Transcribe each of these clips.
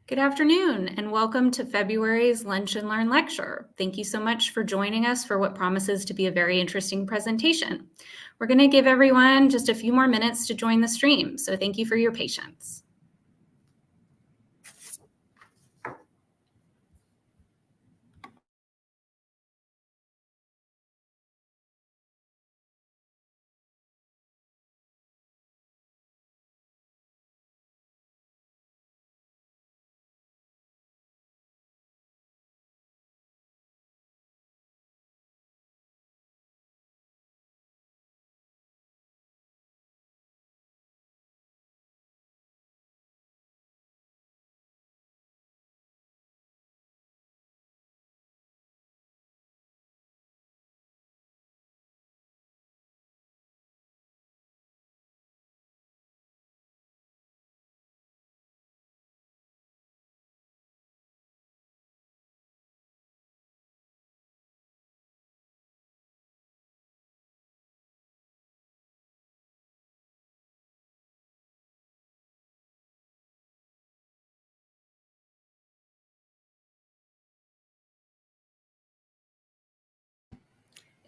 Good afternoon, and welcome to February's Lunch and Learn lecture. Thank you so much for joining us for what promises to be a very interesting presentation. We're going to give everyone just a few more minutes to join the stream, so thank you for your patience.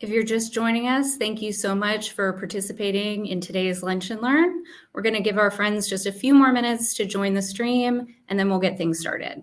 If you're just joining us, thank you so much for participating in today's Lunch and Learn. We're going to give our friends just a few more minutes to join the stream, and then we'll get things started.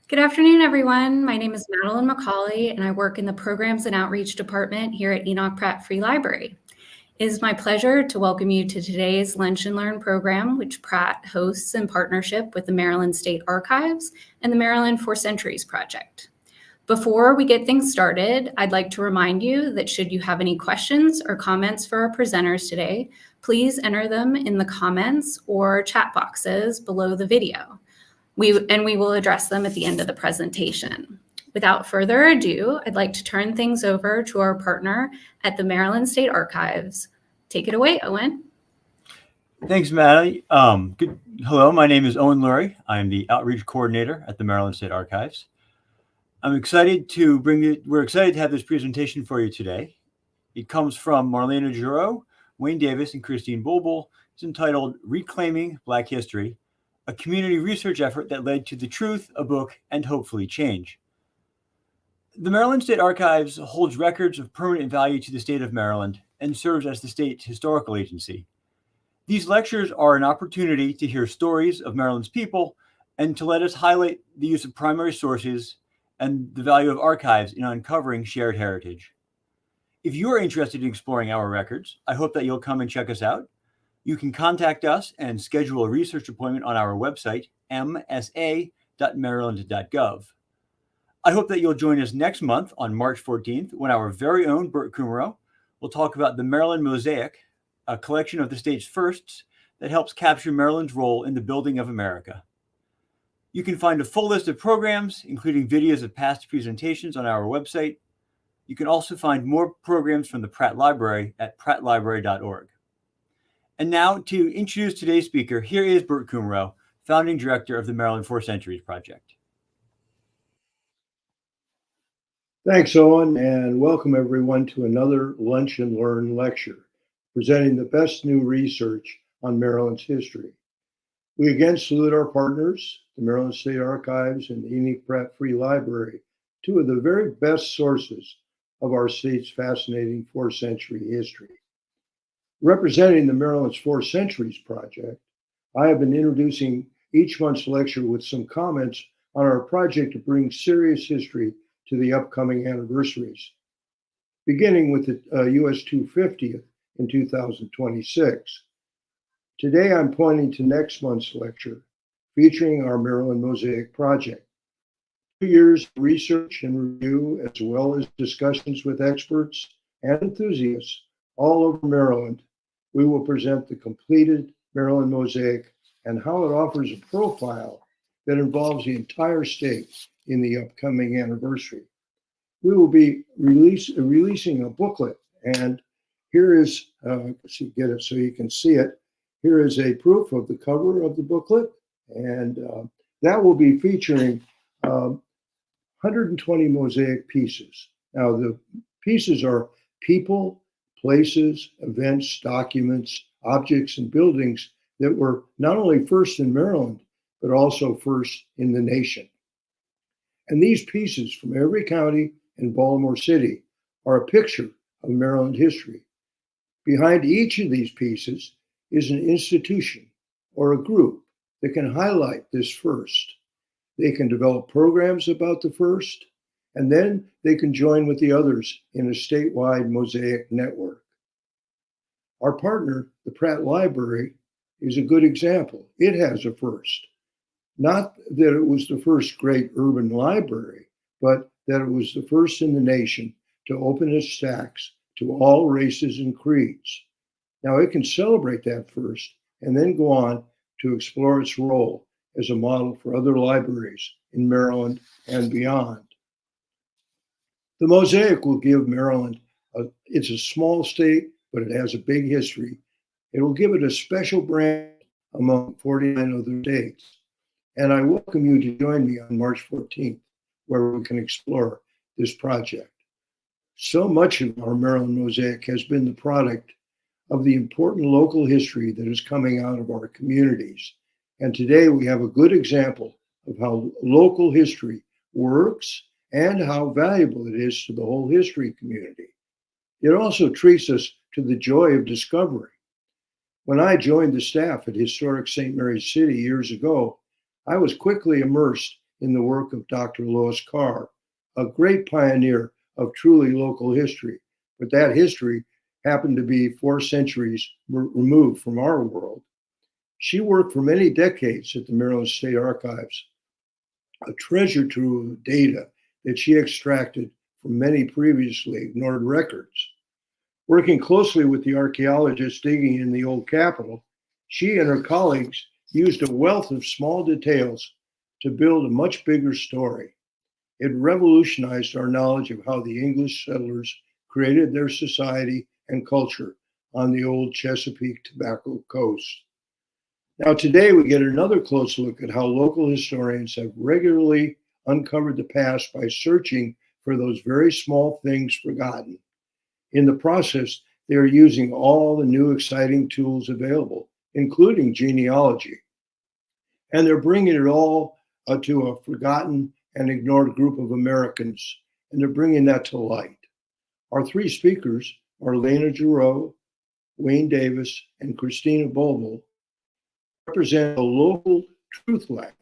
Good afternoon, everyone. My name is Madeline McCauley, and I work in the Programs and Outreach Department here at Enoch Pratt Free Library. It is my pleasure to welcome you to today's Lunch and Learn program, which Pratt hosts in partnership with the Maryland State Archives and the Maryland 4 Centuries Project. Before we get things started, I'd like to remind you that should you have any questions or comments for our presenters today, please enter them in the comments or chat boxes below the video. We will address them at the end of the presentation. Without further ado, I'd like to turn things over to our partner at the Maryland State Archives. Take it away, Owen. Thanks, Maddie. Hello, my name is Owen Lurie. I'm the Outreach Coordinator at the Maryland State Archives. We're excited to have this presentation for you today. It comes from Marlena Jareaux, Wayne Davis, and Christine Bulbul. It's entitled Reclaiming Black History, a community research effort that led to the truth, a book, and hopefully change. The Maryland State Archives holds records of permanent value to the state of Maryland and serves as the state's historical agency. These lectures are an opportunity to hear stories of Maryland's people and to let us highlight the use of primary sources and the value of archives in uncovering shared heritage. If you are interested in exploring our records, I hope that you'll come and check us out. You can contact us and schedule a research appointment on our website, msa.maryland.gov. I hope that you'll join us next month on March 14th when our very own Burt Kummerow will talk about the Maryland Mosaic, a collection of the state's firsts that helps capture Maryland's role in the building of America. You can find a full list of programs, including videos of past presentations, on our website. You can also find more programs from the Pratt Library at prattlibrary.org. And now, to introduce today's speaker, here is Burt Kummerow, founding director of the Maryland 4 Centuries Project. Thanks, Owen, and welcome everyone to another Lunch and Learn lecture, presenting the best new research on Maryland's history. We again salute our partners, the Maryland State Archives and the Enoch Pratt Free Library, two of the very best sources of our state's fascinating 4th century history. Representing the Maryland's 4 Centuries Project, I have been introducing each month's lecture with some comments on our project to bring serious history to the upcoming anniversaries, beginning with the US 250th in 2026. Today, I'm pointing to next month's lecture, featuring our Maryland Mosaic Project. 2 years of research and review, as well as discussions with experts and enthusiasts all over Maryland, we will present the completed Maryland Mosaic and how it offers a profile that involves the entire state in the upcoming anniversary. We will be releasing a booklet, and here is, get it so you can see it. Here is a proof of the cover of the booklet, and that will be featuring 120 mosaic pieces. Now, the pieces are people, places, events, documents, objects, and buildings that were not only first in Maryland, but also first in the nation. And these pieces from every county in Baltimore City are a picture of Maryland history. Behind each of these pieces is an institution or a group that can highlight this first. They can develop programs about the first, and then they can join with the others in a statewide mosaic network. Our partner, the Pratt Library, is a good example. It has a first. Not that it was the first great urban library, but that it was the first in the nation to open its stacks to all races and creeds. Now it can celebrate that first and then go on to explore its role as a model for other libraries in Maryland and beyond. The Mosaic will give Maryland, it's a small state, but it has a big history. It will give it a special brand among 49 other states. And I welcome you to join me on March 14th, where we can explore this project. So much of our Maryland Mosaic has been the product of the important local history that is coming out of our communities. And today we have a good example of how local history works and how valuable it is to the whole history community. It also treats us to the joy of discovery. When I joined the staff at historic St. Mary's City years ago, I was quickly immersed in the work of Dr. Lois Carr, a great pioneer of truly local history. But that history happened to be 4 centuries removed from our world. She worked for many decades at the Maryland State Archives, a treasure trove of data that she extracted from many previously ignored records. Working closely with the archaeologists digging in the old Capitol, she and her colleagues used a wealth of small details to build a much bigger story. It revolutionized our knowledge of how the English settlers created their society and culture on the old Chesapeake Tobacco Coast. Now today we get another close look at how local historians have regularly uncovered the past by searching for those very small things forgotten. In the process, they are using all the new exciting tools available, including genealogy. And they're bringing it all to a forgotten and ignored group of Americans, and they're bringing that to light. Our 3 speakers, Marlena Jareaux, Wayne Davis, and Christine Bulbul, represent a local truth lab.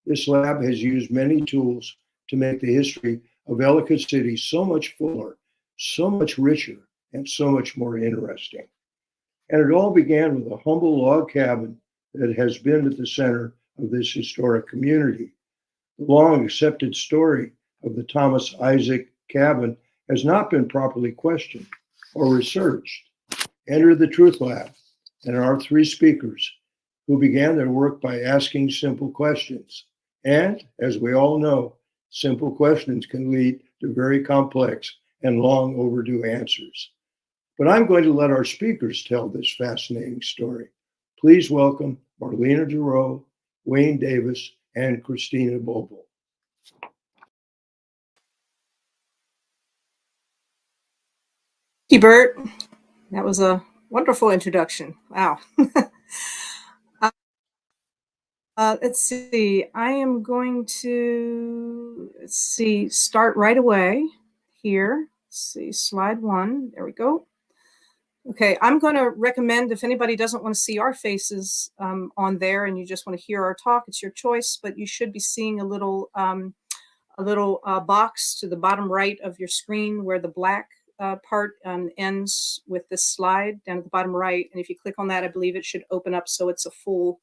This lab has used many tools to make the history of Ellicott City so much fuller, so much richer, and so much more interesting. And it all began with a humble log cabin that has been at the center of this historic community. The long accepted story of the Thomas Isaac cabin has not been properly questioned or researched. Enter the Truth Lab and our 3 speakers who began their work by asking simple questions. And as we all know, simple questions can lead to very complex and long overdue answers. But I'm going to let our speakers tell this fascinating story. Please welcome Marlena Jareaux, Wayne Davis, and Christina Bulbul. Thank you, Bert. That was a wonderful introduction. Wow. Let's see. I am going to, start right away here. Let's see, slide 1. There we go. Okay, I'm going to recommend, if anybody doesn't want to see our faces on there and you just want to hear our talk, it's your choice, but you should be seeing a little box to the bottom right of your screen where the black part ends with this slide down at the bottom right. And if you click on that, I believe it should open up so it's a full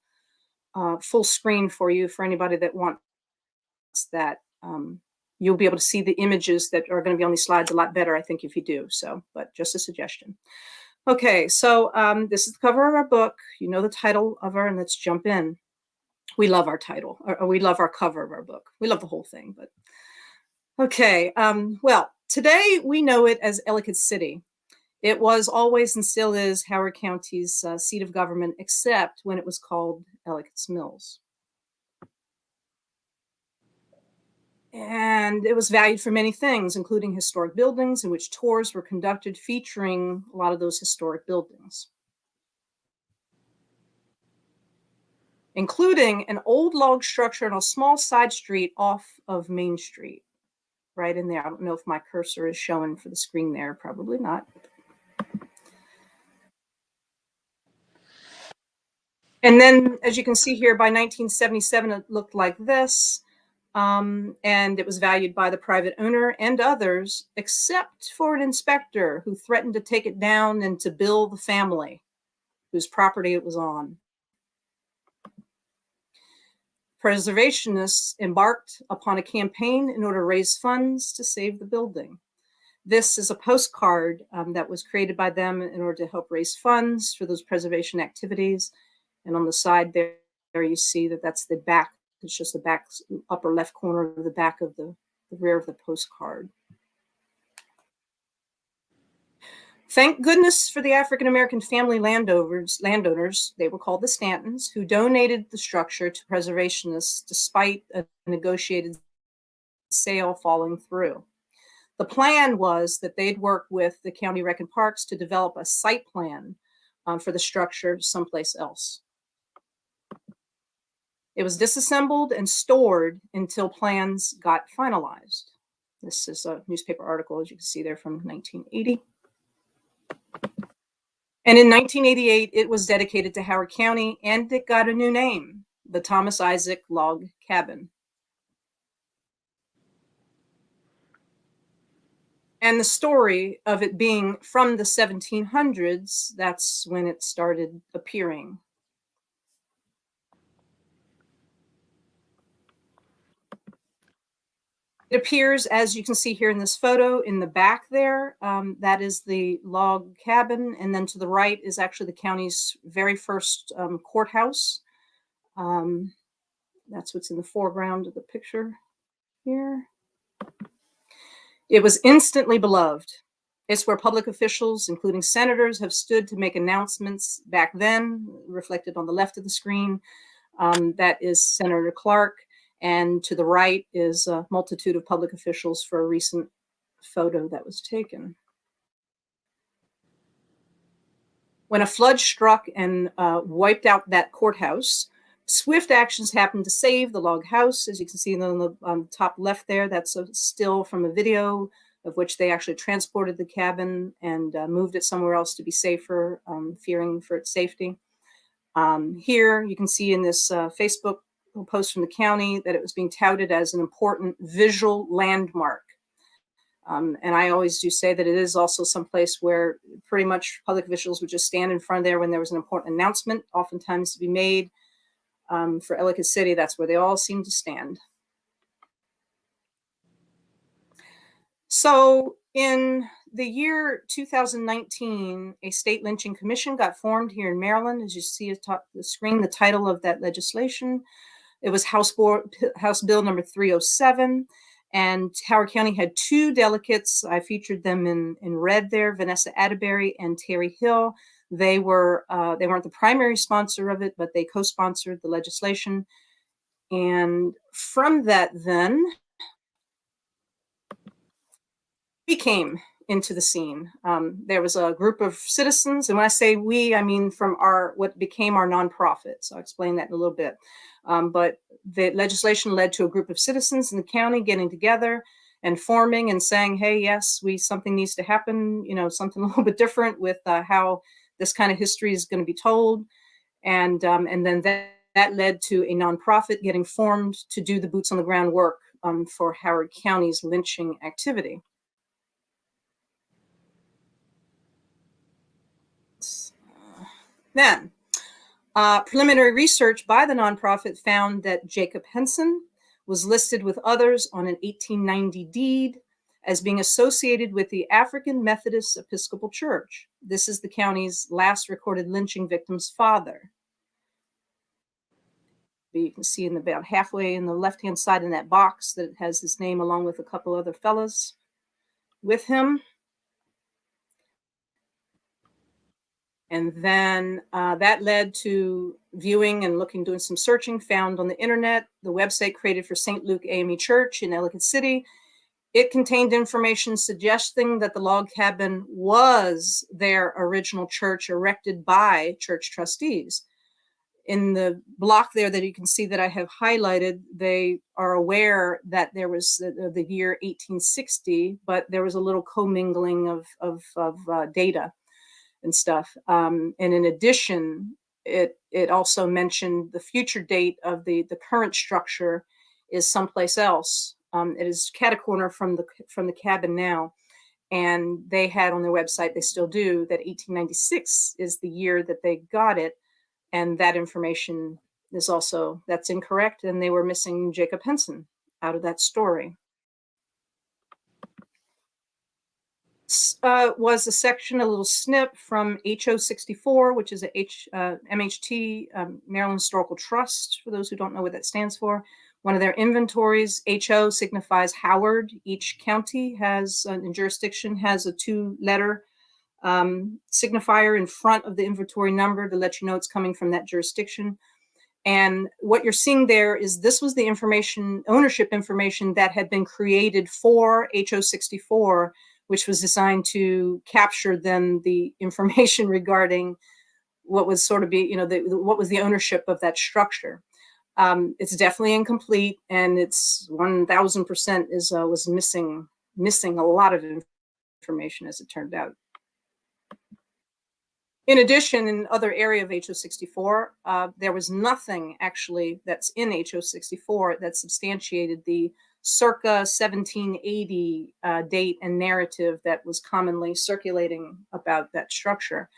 screen for you, for anybody that wants that. You'll be able to see the images that are going to be on these slides a lot better, I think, if you do. So, but just a suggestion. Okay, so this is the cover of our book. You know the title of our, and let's jump in. We love our title, or we love our cover of our book. We love the whole thing, but okay. Well, today we know it as Ellicott City. It was always and still is Howard County's seat of government, except when it was called Ellicott's Mills. And it was valued for many things, including historic buildings, in which tours were conducted featuring a lot of those historic buildings, including an old log structure on a small side street off of Main Street, right in there. I don't know if my cursor is showing for the screen there, probably not. And then, as you can see here, by 1977, it looked like this. And it was valued by the private owner and others, except for an inspector who threatened to take it down and to bill the family whose property it was on. Preservationists embarked upon a campaign in order to raise funds to save the building. This is a postcard that was created by them in order to help raise funds for those preservation activities. And on the side there you see that that's the back. It's just the back upper left corner of the back of the rear of the postcard. Thank goodness for the African-American family landowners, they were called the Stantons, who donated the structure to preservationists despite a negotiated sale falling through. The plan was that they'd work with the County Rec and Parks to develop a site plan for the structure someplace else. It was disassembled and stored until plans got finalized. This is a newspaper article, as you can see there, from 1980. And in 1988, it was dedicated to Howard County, and it got a new name, the Thomas Isaac Log Cabin. And the story of it being from the 1700s, that's when it started appearing. It appears, as you can see here in this photo, in the back there, that is the log cabin. And then to the right is actually the county's very first courthouse. That's what's in the foreground of the picture here. It was instantly beloved. It's where public officials, including senators, have stood to make announcements back then, reflected on the left of the screen. That is Senator Clark. And to the right is a multitude of public officials for a recent photo that was taken. When a flood struck and wiped out that courthouse, swift actions happened to save the log house. As you can see on the top left there, that's a still from a video of which they actually transported the cabin and moved it somewhere else to be safer, fearing for its safety. Here you can see in this Facebook post from the county that it was being touted as an important visual landmark. And I always do say that it is also someplace where pretty much public officials would just stand in front of there when there was an important announcement, oftentimes to be made. For Ellicott City, that's where they all seem to stand. So in the year 2019, a state lynching commission got formed here in Maryland. As you see atop the screen, the title of that legislation, it was House Bill number 307. And Howard County had two delegates. I featured them in red there, Vanessa Atterbury and Terry Hill. They weren't the primary sponsor of it, but they co-sponsored the legislation. And from that then, we came into the scene. There was a group of citizens, and when I say we, I mean from what became our nonprofit. So I'll explain that in a little bit. But the legislation led to a group of citizens in the county getting together and forming and saying, hey, yes, something needs to happen, something a little bit different with how this kind of history is going to be told. And then that led to a nonprofit getting formed to do the boots on the ground work for Howard County's lynching activity. Then, preliminary research by the nonprofit found that Jacob Henson was listed with others on an 1890 deed as being associated with the African Methodist Episcopal Church. This is the county's last recorded lynching victim's father. You can see in about halfway in the left-hand side in that box that it has his name along with a couple other fellas with him. And then that led to viewing and doing some searching, found on the internet, the website created for St. Luke AME Church in Ellicott City. It contained information suggesting that the Log Cabin was their original church erected by church trustees. In the block there that you can see that I have highlighted, they are aware that there was the year 1860, but there was a little commingling of data and stuff. And in addition, it also mentioned the future date of the current structure is someplace else. It is catacorner from the cabin now. And they had on their website, they still do, that 1896 is the year that they got it. And that information is also, that's incorrect. And they were missing Jacob Henson out of that story. Was a section, a little snip from HO 64, which is a MHT, Maryland Historical Trust, for those who don't know what that stands for. One of their inventories. HO signifies Howard. Each county has, in jurisdiction, has a 2-letter signifier in front of the inventory number to let you know it's coming from that jurisdiction. And what you're seeing there is this was the information, ownership information that had been created for HO 64, which was designed to capture then the information regarding what was sort of what was the ownership of that structure. It's definitely incomplete, and it's 1000% was missing a lot of information, as it turned out. In addition, in other area of HO 64, there was nothing actually that's in HO 64 that substantiated the circa 1780 date and narrative that was commonly circulating about that structure.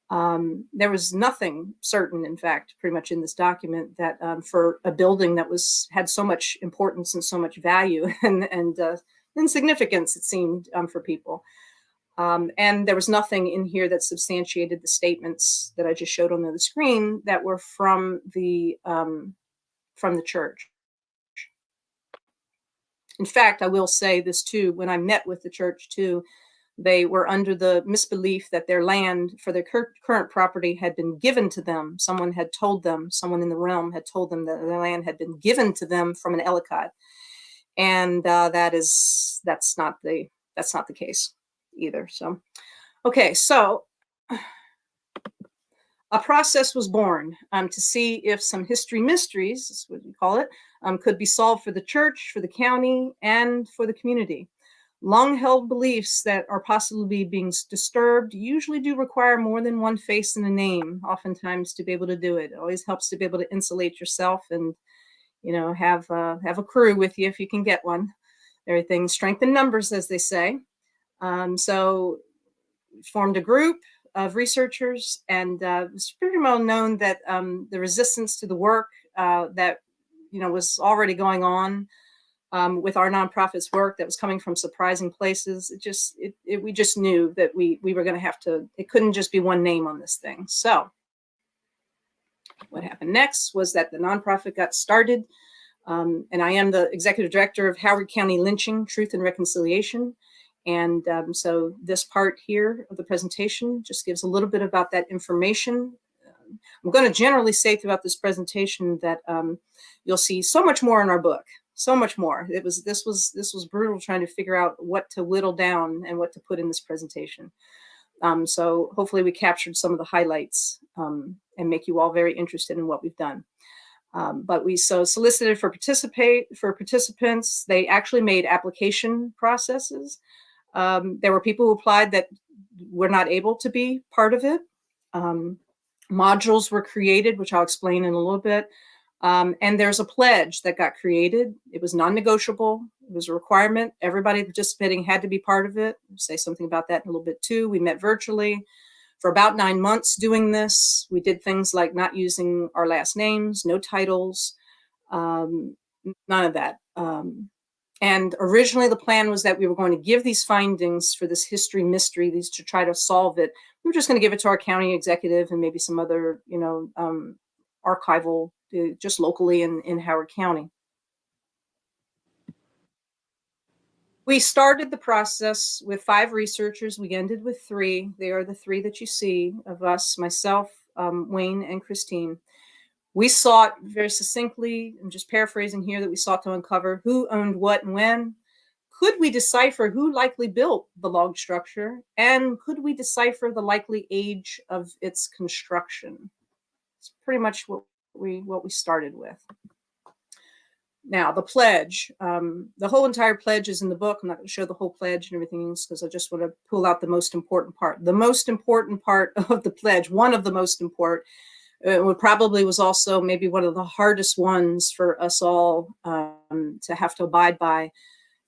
There was nothing certain, in fact, pretty much in this document that for a building that had so much importance and so much value and significance, it seemed, for people. And there was nothing in here that substantiated the statements that I just showed on the screen that were from the church. In fact, I will say this too, when I met with the church too, they were under the misbelief that their land for their current property had been given to them. Someone in the realm had told them that their land had been given to them from an Ellicott. And that's not the case either. So, okay, so a process was born to see if some history mysteries, is what we call it, could be solved for the church, for the county, and for the community. Long-held beliefs that are possibly being disturbed usually do require more than one face and a name, oftentimes, to be able to do it. It always helps to be able to insulate yourself and, have a crew with you if you can get one. Everything strength in numbers, as they say. So formed a group of researchers, and it's pretty well known that the resistance to the work that was already going on with our nonprofit's work that was coming from surprising places. We just knew that we were going to have to. It couldn't just be one name on this thing. So what happened next was that the nonprofit got started, and I am the executive director of Howard County Lynching, Truth and Reconciliation. And so this part here of the presentation just gives a little bit about that information. I'm going to generally say throughout this presentation that you'll see so much more in our book, so much more. This was brutal trying to figure out what to whittle down and what to put in this presentation. So hopefully we captured some of the highlights and make you all very interested in what we've done. But we solicited for participants. They actually made application processes. There were people who applied that were not able to be part of it. Modules were created, which I'll explain in a little bit. And there's a pledge that got created. It was non-negotiable. It was a requirement. Everybody participating had to be part of it. I'll say something about that in a little bit too. We met virtually for about 9 months doing this. We did things like not using our last names, no titles, none of that. And originally the plan was that we were going to give these findings for this history mystery, these to try to solve it. We were just going to give it to our county executive and maybe some other, archival, just locally in Howard County. We started the process with 5 researchers. We ended with 3. They are the 3 that you see of us, myself, Wayne, and Christine. We sought very succinctly, I'm just paraphrasing here, that we sought to uncover who owned what and when. Could we decipher who likely built the log structure? And could we decipher the likely age of its construction? It's pretty much what we started with. Now, the pledge, the whole entire pledge is in the book. I'm not going to show the whole pledge and everything else because I just want to pull out the most important part. The most important part of the pledge, one of the most important, probably was also maybe one of the hardest ones for us all to have to abide by.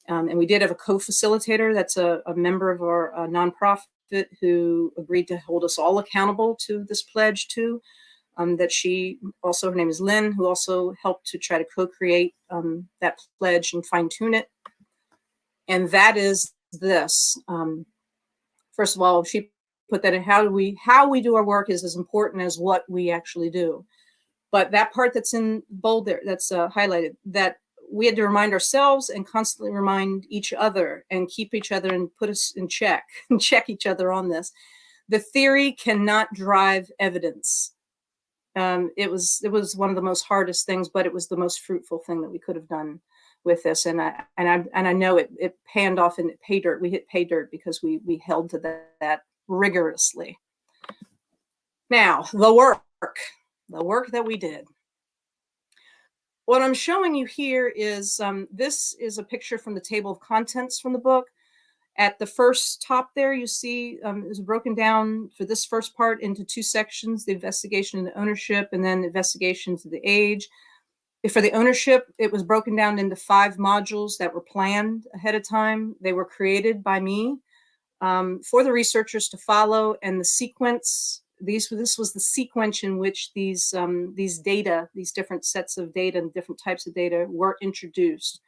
And we did have a co-facilitator that's a member of our nonprofit who agreed to hold us all accountable to this pledge too. That she also, her name is Lynn, who also helped to try to co-create that pledge and fine tune it. And that is this. First of all, she put that in how we do our work is as important as what we actually do. But that part that's in bold there, that's highlighted, that we had to remind ourselves and constantly remind each other and keep each other and put us in check and check each other on this. The theory cannot drive evidence. It was one of the most hardest things, but it was the most fruitful thing that we could have done with this. And I know it panned off in pay dirt. We hit pay dirt because we held to that rigorously. Now, the work that we did. What I'm showing you here is, this is a picture from the table of contents from the book. At the first top there, you see is broken down for this first part into 2 sections, the investigation and the ownership, and then investigation to the age. For the ownership, it was broken down into 5 modules that were planned ahead of time. They were created by me for the researchers to follow, and the sequence, this was the sequence in which these data, these different sets of data and different types of data were introduced.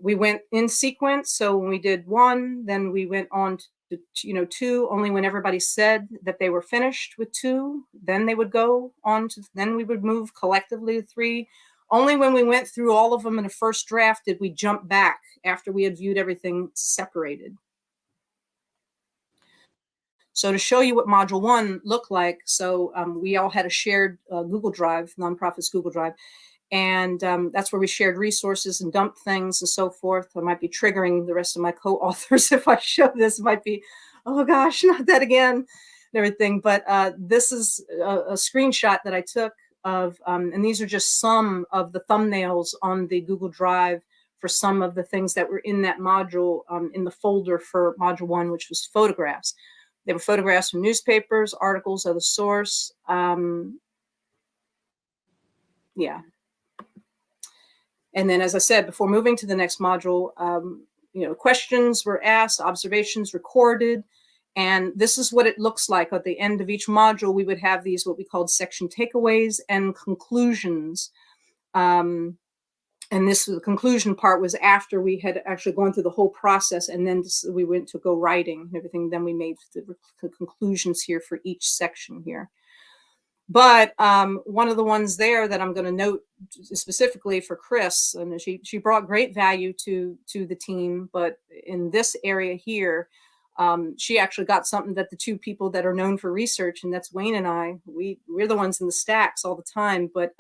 We went in sequence. So when we did 1, then we went on to 2, only when everybody said that they were finished with 2, then they would go on to, then we would move collectively to 3. Only when we went through all of them in a first draft did we jump back after we had viewed everything separated. So to show you what module 1 looked like, so we all had a shared Google Drive, nonprofit's Google Drive. And that's where we shared resources and dumped things and so forth. I might be triggering the rest of my co-authors if I show this. It might be, oh gosh, not that again, and everything. But this is a screenshot that I took of, and these are just some of the thumbnails on the Google Drive for some of the things that were in that module in the folder for module 1, which was photographs. They were photographs from newspapers, articles, other source. Yeah. And then, as I said, before moving to the next module, questions were asked, observations recorded, and this is what it looks like. At the end of each module, we would have these, what we called section takeaways and conclusions. And the conclusion part was after we had actually gone through the whole process, and then we went to go writing and everything. Then we made the conclusions here for each section here. But one of the ones there that I'm going to note specifically for Chris, and she brought great value to the team, but in this area here, she actually got something that the 2 people that are known for research, and that's Wayne and I, we're the ones in the stacks all the time, but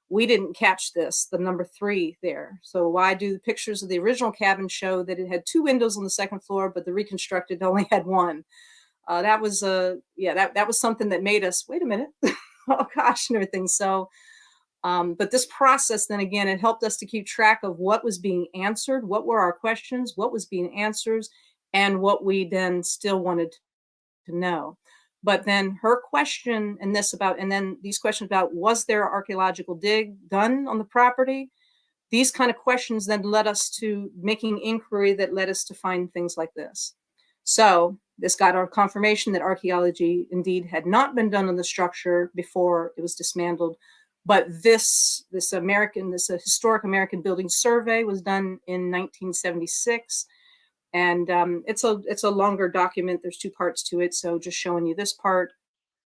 we didn't catch this, the number 3 there. So why do the pictures of the original cabin show that it had 2 windows on the 2nd floor, but the reconstructed only had 1? That was that was something that made us, wait a minute, oh gosh, and everything. So But this process, then again, it helped us to keep track of what was being answered, what were our questions, what was being answered, and what we then still wanted to know. But then her question and then these questions about, was there archaeological dig done on the property? These kind of questions then led us to making inquiry that led us to find things like this. So this got our confirmation that archaeology indeed had not been done on the structure before it was dismantled. But this historic American building survey was done in 1976. And it's a longer document. There's 2 parts to it. So just showing you this part,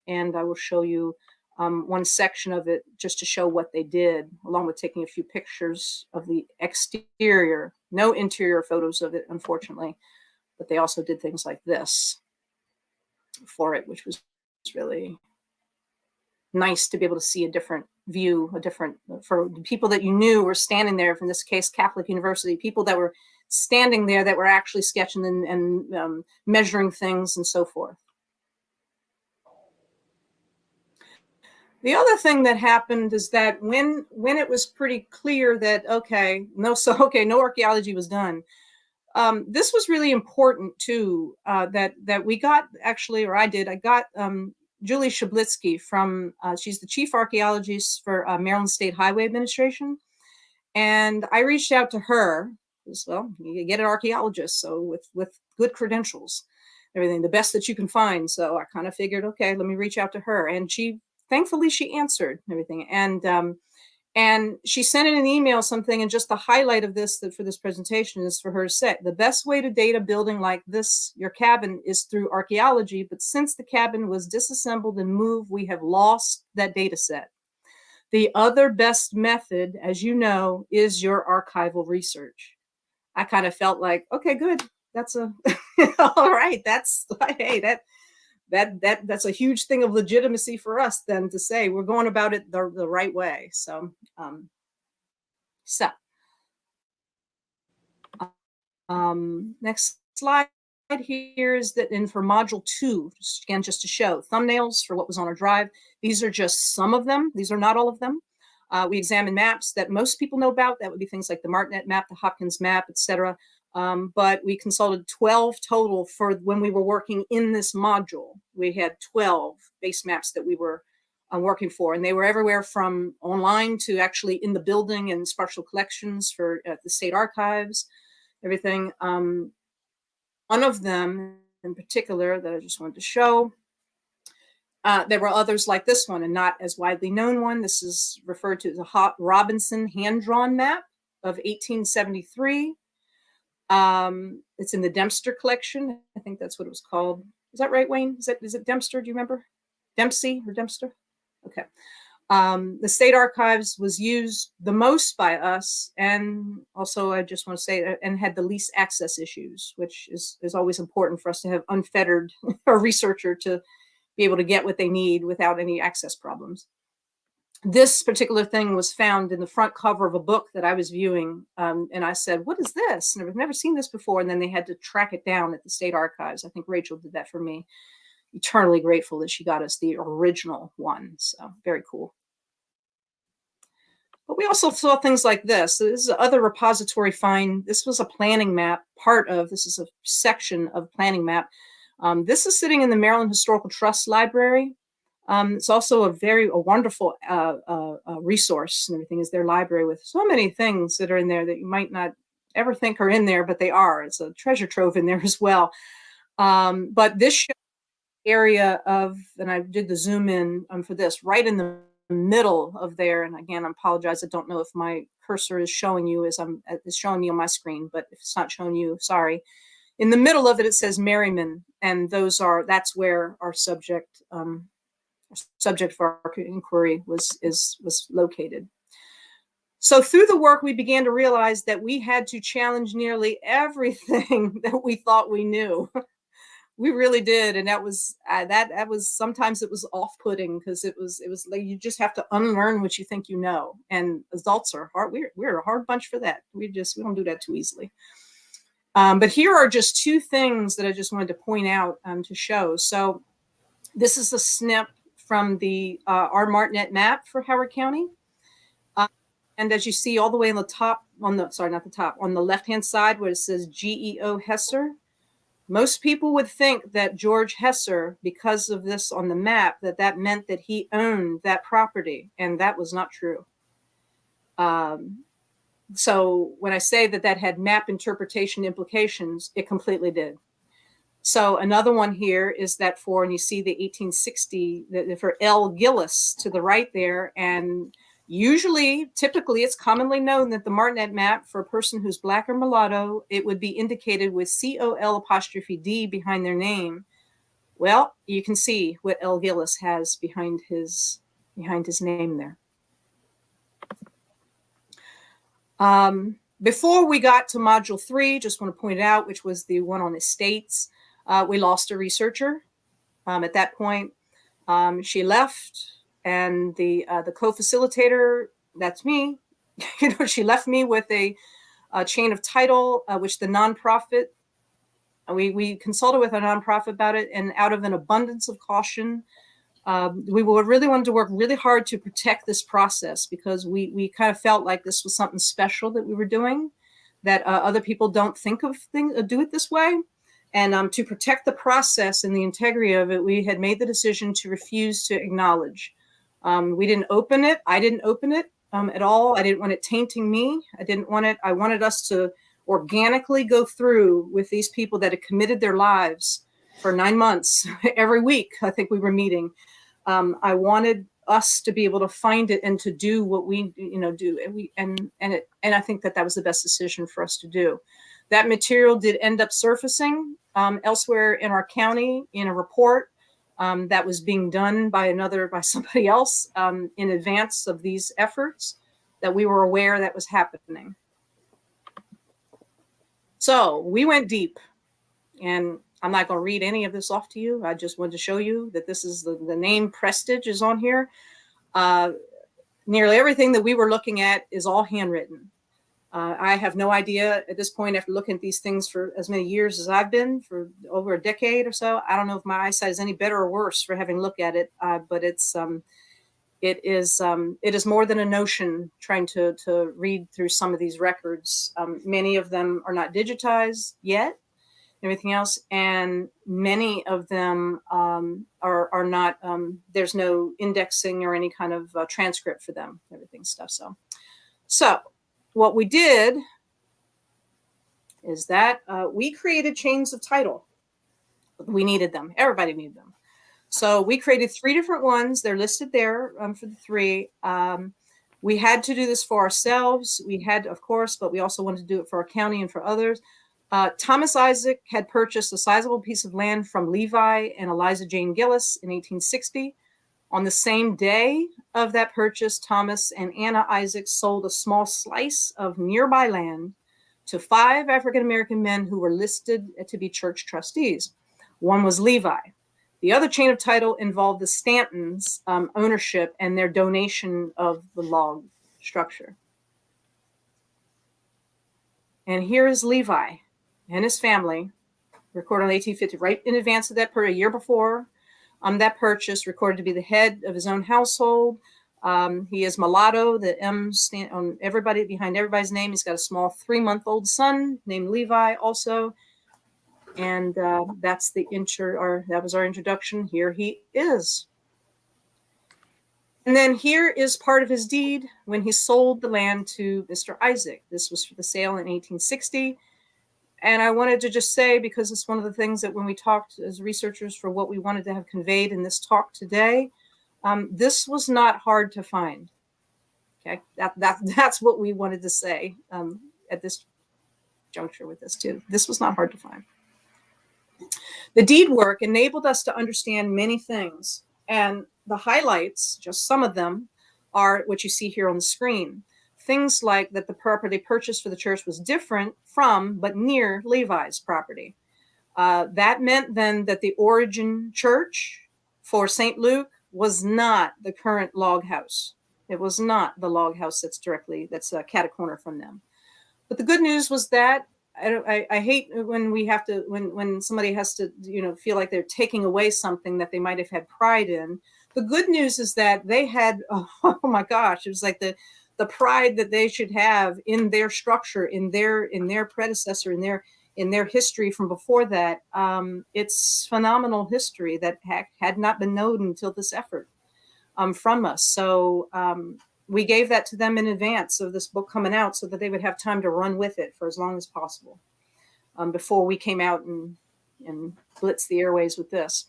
and I will show you one section of it just to show what they did, along with taking a few pictures of the exterior. No interior photos of it, unfortunately, but they also did things like this for it, which was really nice to be able to see a different view, for people that you knew were standing there, from this case, Catholic University, people that were standing there that were actually sketching and measuring things and so forth. The other thing that happened is that when it was pretty clear that, no archaeology was done, this was really important too, that we got, actually, or I got Julie Shablitsky from, she's the chief archaeologist for Maryland State Highway Administration. And I reached out to her, because, well, you get an archaeologist, so with good credentials, everything, the best that you can find. So I kind of figured, okay, let me reach out to her. And thankfully she answered everything. And she sent in an email something, and just the highlight of this, that for this presentation, is for her to say, the best way to date a building like this, your cabin, is through archaeology. But since the cabin was disassembled and moved, we have lost that data set. The other best method, as you know, is your archival research. I kind of felt like, okay, good. That's all right. That's a huge thing of legitimacy for us then to say we're going about it the right way. So, next slide here is that for module 2, again, just to show thumbnails for what was on our drive. These are just some of them. These are not all of them. We examined maps that most people know about. That would be things like the Martinet map, the Hopkins map, etc. But we consulted 12 total for when we were working in this module. We had 12 base maps that we were working for, and they were everywhere from online to actually in the building and special collections for the state archives, everything. One of them in particular that I just wanted to show, there were others like this one, and not as widely known one. This is referred to as a Robinson hand-drawn map of 1873. It's in the Dempster collection. I think that's what it was called. Is that right, Wayne? Is it Dempster? Do you remember? Dempsey or Dempster? Okay. The state archives was used the most by us, and also I just want to say, and had the least access issues, which is always important for us to have unfettered a researcher to be able to get what they need without any access problems. This particular thing was found in the front cover of a book that I was viewing, and I said, what is this? And I've never seen this before, and then they had to track it down at the state archives. I think Rachel did that for me. Eternally grateful that she got us the original one, so very cool. But we also saw things like this. So this is other repository find. This was a planning map, this is a section of planning map. This is sitting in the Maryland Historical Trust Library. It's also a wonderful resource, and everything is their library with so many things that are in there that you might not ever think are in there, but they are. It's a treasure trove in there as well. But this area and I did the zoom in for this, right in the middle of there. And again, I apologize. I don't know if my cursor is showing you as it's showing me on my screen, but if it's not showing you, sorry. In the middle of it, it says Merriman, and that's where our subject for our inquiry was located. So through the work, we began to realize that we had to challenge nearly everything that we thought we knew. We really did, and that was sometimes it was off-putting, because it was like you just have to unlearn what you think you know. And adults are hard. We're a hard bunch for that. We don't do that too easily. But here are just 2 things that I just wanted to point out to show. So this is a snip from the our Martinet map for Howard County. And as you see all the way on the top, on the left-hand side where it says GEO Hesser, most people would think that George Hesser, because of this on the map, that meant that he owned that property, and that was not true. So when I say that had map interpretation implications, it completely did. So another one here is that and you see the 1860, for L. Gillis to the right there, and typically, it's commonly known that the Martinet map for a person who's Black or mulatto, it would be indicated with COL''D behind their name. Well, you can see what L. Gillis has behind his name there. Before we got to module 3, just want to point out, which was the one on estates, we lost a researcher. At that point, she left. And the co-facilitator, that's me, she left me with a chain of title, which the nonprofit, we consulted with a nonprofit about it. And out of an abundance of caution, we really wanted to work really hard to protect this process, because we kind of felt like this was something special that we were doing, that other people don't think of do it this way. And to protect the process and the integrity of it, we had made the decision to refuse to acknowledge. We didn't open it. I didn't open it at all. I didn't want it tainting me. I wanted us to organically go through with these people that had committed their lives for 9 months. Every week, I think we were meeting. I wanted us to be able to find it and to do what we do. And I think that was the best decision for us to do. That material did end up surfacing elsewhere in our county in a report that was being done by somebody else in advance of these efforts, that we were aware that was happening. So we went deep, and I'm not going to read any of this off to you. I just wanted to show you that this is the name Prestige is on here. Nearly everything that we were looking at is all handwritten. I have no idea at this point, after looking at these things for as many years as I've been, for over a decade or so. I don't know if my eyesight is any better or worse for having looked at it, but it is more than a notion trying to read through some of these records. Many of them are not digitized yet, everything else, and many of them are not. There's no indexing or any kind of transcript for them. Everything stuff. So. What we did is that we created chains of title. We needed them. Everybody needed them. So we created 3 different ones. They're listed there for the 3. We had to do this for ourselves. We had, of course, but we also wanted to do it for our county and for others. Thomas Isaac had purchased a sizable piece of land from Levi and Eliza Jane Gillis in 1860. On the same day of that purchase, Thomas and Anna Isaac sold a small slice of nearby land to 5 African-American men who were listed to be church trustees. One was Levi. The other chain of title involved the Stantons' ownership and their donation of the log structure. And here is Levi and his family, recorded in 1850, right in advance of that, a year before. That purchase, recorded to be the head of his own household. He is mulatto. The M stand on everybody, behind everybody's name. He's got a small 3-month-old son named Levi also. And that was our introduction. Here he is. And then here is part of his deed when he sold the land to Mr. Isaac. This was for the sale in 1860. And I wanted to just say, because it's one of the things that when we talked as researchers for what we wanted to have conveyed in this talk today, this was not hard to find. Okay, that's what we wanted to say at this juncture with this too. This was not hard to find. The deed work enabled us to understand many things, and the highlights, just some of them, are what you see here on the screen. Things like that the property purchased for the church was different from, but near Levi's property. That meant then that the origin church for St. Luke was not the current log house. It was not the log house that's cat a corner from them. But the good news was that I hate when when somebody has to feel like they're taking away something that they might have had pride in. The good news is that they had, oh my gosh, it was like the the pride that they should have in their structure, in their predecessor, in their history from before that. It's phenomenal history that had not been known until this effort from us. So we gave that to them in advance of this book coming out so that they would have time to run with it for as long as possible before we came out and blitzed the airways with this.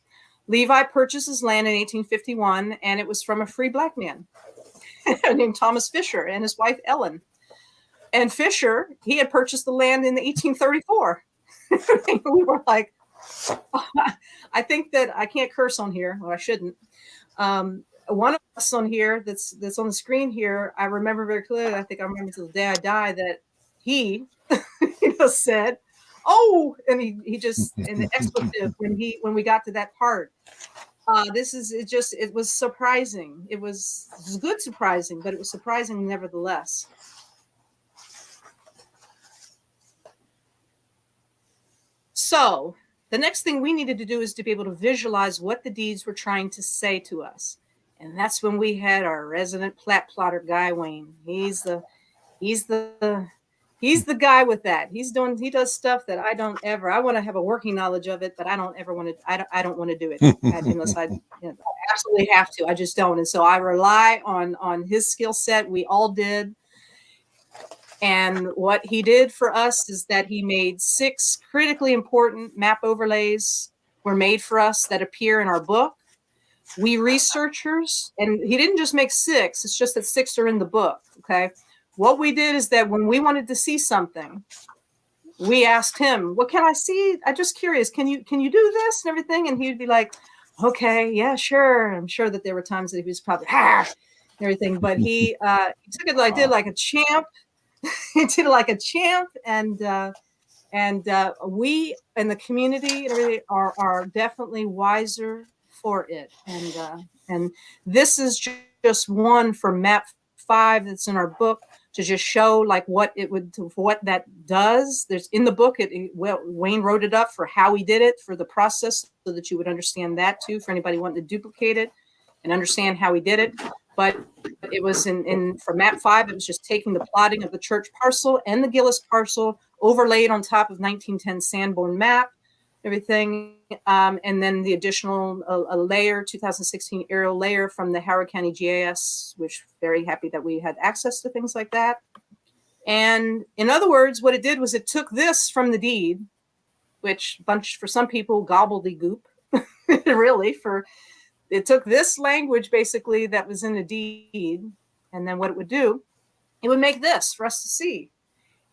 Levi purchases land in 1851, and it was from a free Black man named Thomas Fisher and his wife Ellen. And Fisher, he had purchased the land in 1834. We were like, I think that I can't curse on here. Well, I shouldn't. One of us on here that's on the screen here, I remember very clearly, I think I remember till the day I die, that he said, oh, and he just, an expletive when we got to that part. It was surprising. It was good surprising, but it was surprising nevertheless. So the next thing we needed to do is to be able to visualize what the deeds were trying to say to us. And that's when we had our resident plat plotter guy, Wayne. He's the guy with that. He does stuff that I want to have a working knowledge of it, but I don't want to do it unless I absolutely have to. I just don't. And so I rely on his skill set. We all did. And what he did for us is that he made 6 critically important map overlays were made for us that appear in our book. We researchers, and he didn't just make 6, it's just that 6 are in the book, okay? What we did is that when we wanted to see something, we asked him, what can I see? I'm just curious, can you do this and everything? And he'd be like, okay, yeah, sure. I'm sure that there were times that he was probably, and everything, but he took it like, did like a champ. He did it like a champ, and we in the community and everything are definitely wiser for it. And this is just one for map 5 that's in our book to just show like what that does. There's in the book, Wayne wrote it up for how he did it, for the process, so that you would understand that too, for anybody wanting to duplicate it and understand how he did it. But it was for map 5, it was just taking the plotting of the church parcel and the Gillis parcel overlaid on top of 1910 Sanborn map, everything. And then the additional a layer, 2016 aerial layer from the Howard County GIS, which very happy that we had access to things like that. And in other words, what it did was it took this from the deed, which for some people, gobbledygook, really, it took this language basically that was in a deed, and then what it would do, it would make this for us to see.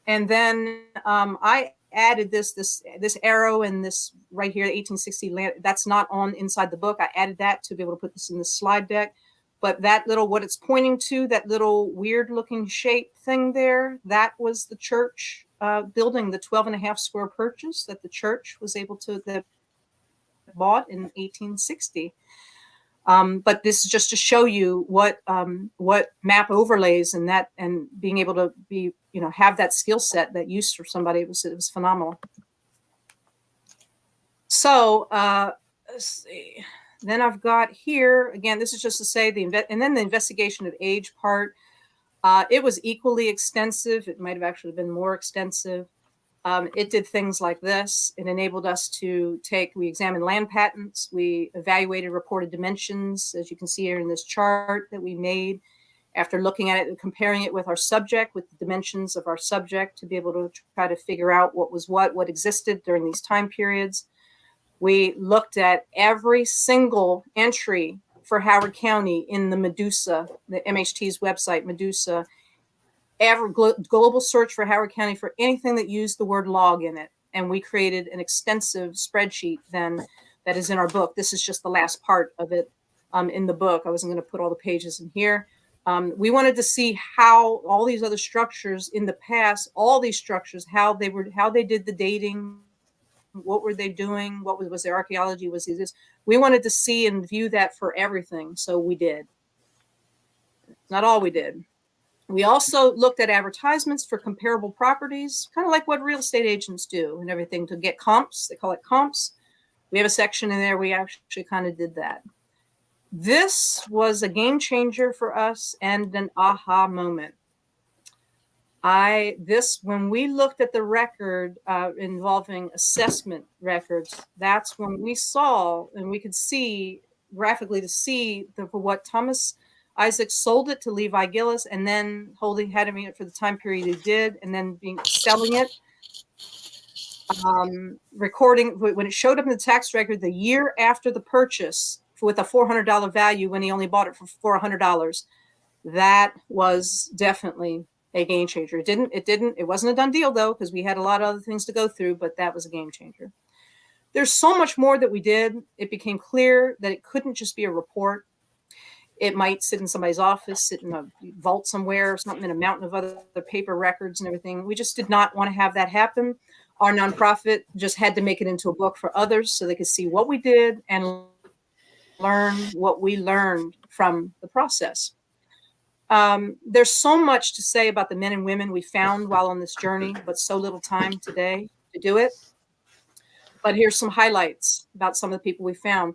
And then I added this arrow and this right here, 1860 land, that's not on inside the book. I added that to be able to put this in the slide deck. But that little, what it's pointing to, that little weird looking shape thing there, that was the church building, the 12.5 square purchase that the church was able to, that bought in 1860. But this is just to show you what map overlays and being able to be, have that skill set, that use for somebody. It was phenomenal. So let's see. Then I've got here again. This is just to say and then the investigation of age part. It was equally extensive. It might have actually been more extensive. It did things like this. It enabled us to we examined land patents. We evaluated reported dimensions, as you can see here in this chart that we made after looking at it and comparing it with our subject, with the dimensions of our subject, to be able to try to figure out what was what existed during these time periods. We looked at every single entry for Howard County in the Medusa, the MHT's website, Medusa, every global search for Howard County for anything that used the word log in it. And we created an extensive spreadsheet then that is in our book. This is just the last part of it in the book. I wasn't going to put all the pages in here. We wanted to see how all these other structures in the past, all these structures, how they did the dating, what were they doing, what was their archaeology, was this. We wanted to see and view that for everything. So we did. Not all we did. We also looked at advertisements for comparable properties, kind of like what real estate agents do and everything, to get comps. They call it comps. We have a section in there. We actually kind of did that. This was a game changer for us and an aha moment. When we looked at the record involving assessment records, that's when we saw, and we could see graphically to see for what Thomas Isaac sold it to Levi Gillis, and then having it for the time period he did, and then selling it. Recording when it showed up in the tax record the year after the purchase with a $400 value when he only bought it for $400. That was definitely a game changer. It wasn't a done deal though, because we had a lot of other things to go through, but that was a game changer. There's so much more that we did. It became clear that it couldn't just be a report. It might sit in somebody's office, sit in a vault somewhere, or something in a mountain of other paper records and everything. We just did not want to have that happen. Our nonprofit just had to make it into a book for others so they could see what we did and learn what we learned from the process. There's so much to say about the men and women we found while on this journey, but so little time today to do it. But here's some highlights about some of the people we found.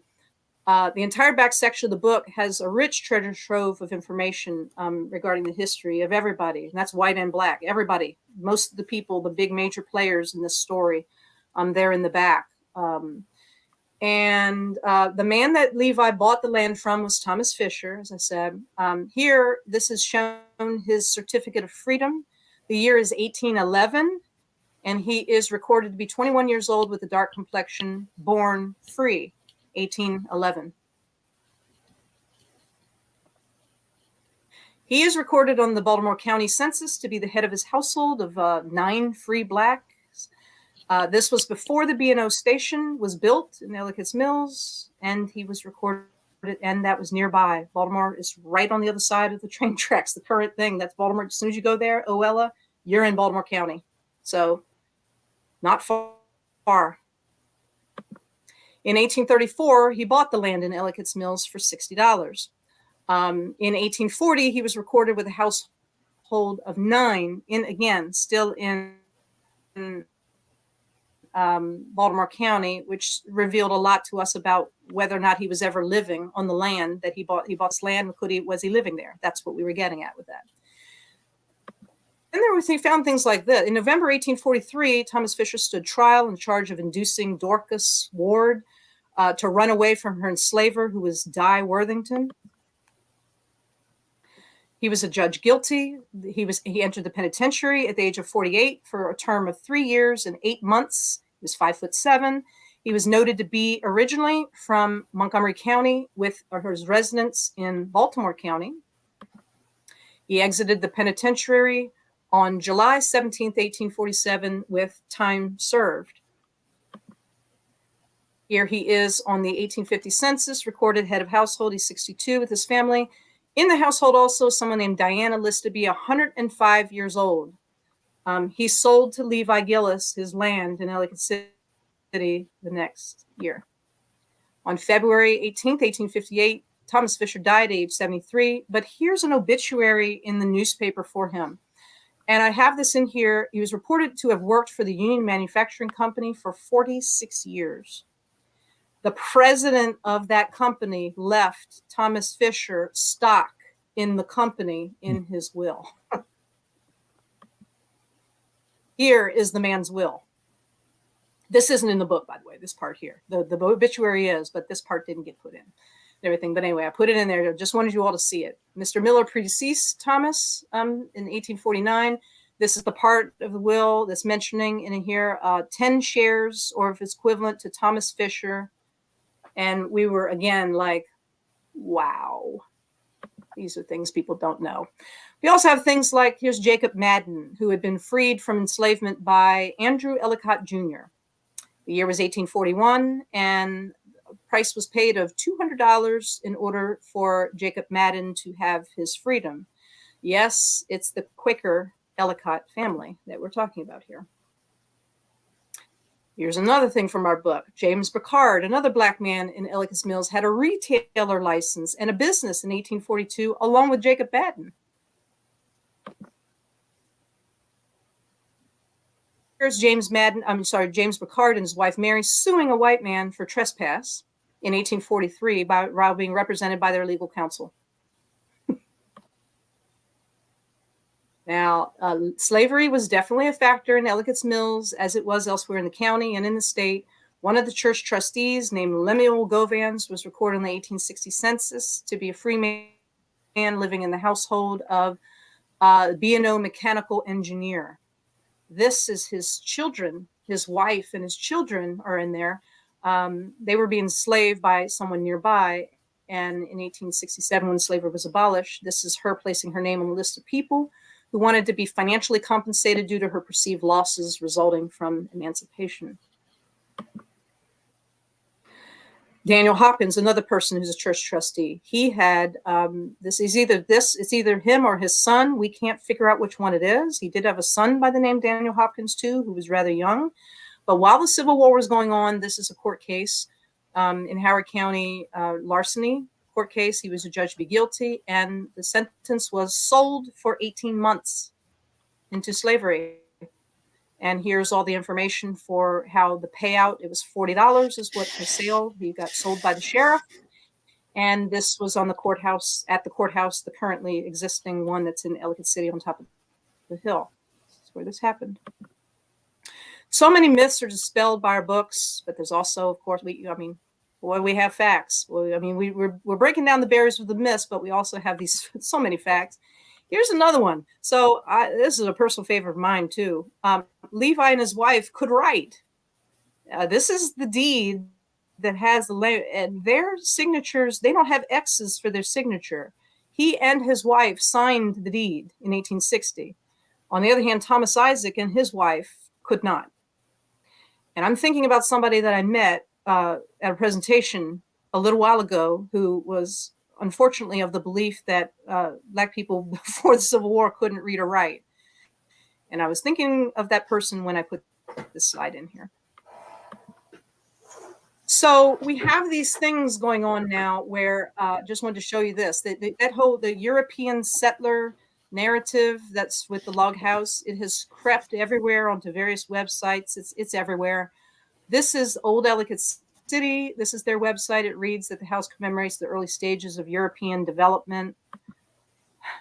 The entire back section of the book has a rich treasure trove of information regarding the history of everybody. And that's white and black, everybody. Most of the people, the big major players in this story, they're in the back. And the man that Levi bought the land from was Thomas Fisher, as I said. Here, this is shown his certificate of freedom. The year is 1811, and he is recorded to be 21 years old with a dark complexion, born free, 1811. He is recorded on the Baltimore County Census to be the head of his household of 9 free blacks. This was before the B&O station was built in Ellicott Mills, and he was recorded, and that was nearby. Baltimore is right on the other side of the train tracks, the current thing. That's Baltimore. As soon as you go there, Oella, you're in Baltimore County. So not far. In 1834, he bought the land in Ellicott Mills for $60. In 1840, he was recorded with a household of 9, still in Baltimore County, which revealed a lot to us about whether or not he was ever living on the land that he bought. He bought this land. Was he living there? That's what we were getting at with that. And he found things like this. In November 1843, Thomas Fisher stood trial in charge of inducing Dorcas Ward to run away from her enslaver, who was Di Worthington. He was adjudged guilty. He entered the penitentiary at the age of 48 for a term of 3 years and 8 months. He was 5'7". He was noted to be originally from Montgomery County with his residence in Baltimore County. He exited the penitentiary on July 17, 1847, with time served. Here he is on the 1850 census, recorded head of household. He's 62 with his family. In the household also, someone named Diana, listed to be 105 years old. He sold to Levi Gillis his land in Ellicott City the next year. On February 18, 1858, Thomas Fisher died at age 73, but here's an obituary in the newspaper for him. And I have this in here. He was reported to have worked for the Union Manufacturing Company for 46 years. The president of that company left Thomas Fisher stock in the company in his will. Here is the man's will. This isn't in the book, by the way, this part here. The obituary is, but this part didn't get put in. Everything. But anyway, I put it in there. I just wanted you all to see it. Mr. Miller predeceased Thomas in 1849. This is the part of the will that's mentioning in here 10 shares or if it's equivalent to Thomas Fisher. And we were, again, like, wow. These are things people don't know. We also have things like, here's Jacob Madden, who had been freed from enslavement by Andrew Ellicott Jr. The year was 1841, and a price was paid of $200 in order for Jacob Madden to have his freedom. Yes, it's the Quaker Ellicott family that we're talking about here. Here's another thing from our book. James Bricard, another black man in Ellicott Mills, had a retailer license and a business in 1842, along with Jacob Madden. Here's James Bricard and his wife Mary suing a white man for trespass in 1843 while being represented by their legal counsel. Now, slavery was definitely a factor in Ellicott's Mills, as it was elsewhere in the county and in the state. One of the church trustees, named Lemuel Govans, was recorded in the 1860 census to be a free man living in the household of B&O mechanical engineer. This is his children, his wife and his children are in there. They were being enslaved by someone nearby. And in 1867, when slavery was abolished, this is her placing her name on the list of people who wanted to be financially compensated due to her perceived losses resulting from emancipation. Daniel Hopkins, another person who's a church trustee, he had it's either him or his son. We can't figure out which one it is. He did have a son by the name Daniel Hopkins too, who was rather young. But while the Civil War was going on, this is a court case in Howard County, larceny court case. He was adjudged to be guilty, and the sentence was sold for 18 months into slavery. And here's all the information for how the payout, it was $40 is what the sale, he got sold by the sheriff. And this was on the courthouse, the currently existing one that's in Ellicott City on top of the hill. That's where this happened. So many myths are dispelled by our books, but there's also, of course, we have facts. We're breaking down the barriers of the myths, but we also have so many facts. Here's another one. So this is a personal favorite of mine too. Levi and his wife could write. This is the deed that has and their signatures. They don't have X's for their signature. He and his wife signed the deed in 1860. On the other hand, Thomas Isaac and his wife could not. And I'm thinking about somebody that I met at a presentation a little while ago who was unfortunately of the belief that Black people before the Civil War couldn't read or write. And I was thinking of that person when I put this slide in here. So we have these things going on now where just wanted to show you this, the European settler narrative that's with the log house, it has crept everywhere onto various websites. It's everywhere. This is old Ellicott City. This is their website. It reads that the house commemorates the early stages of European development.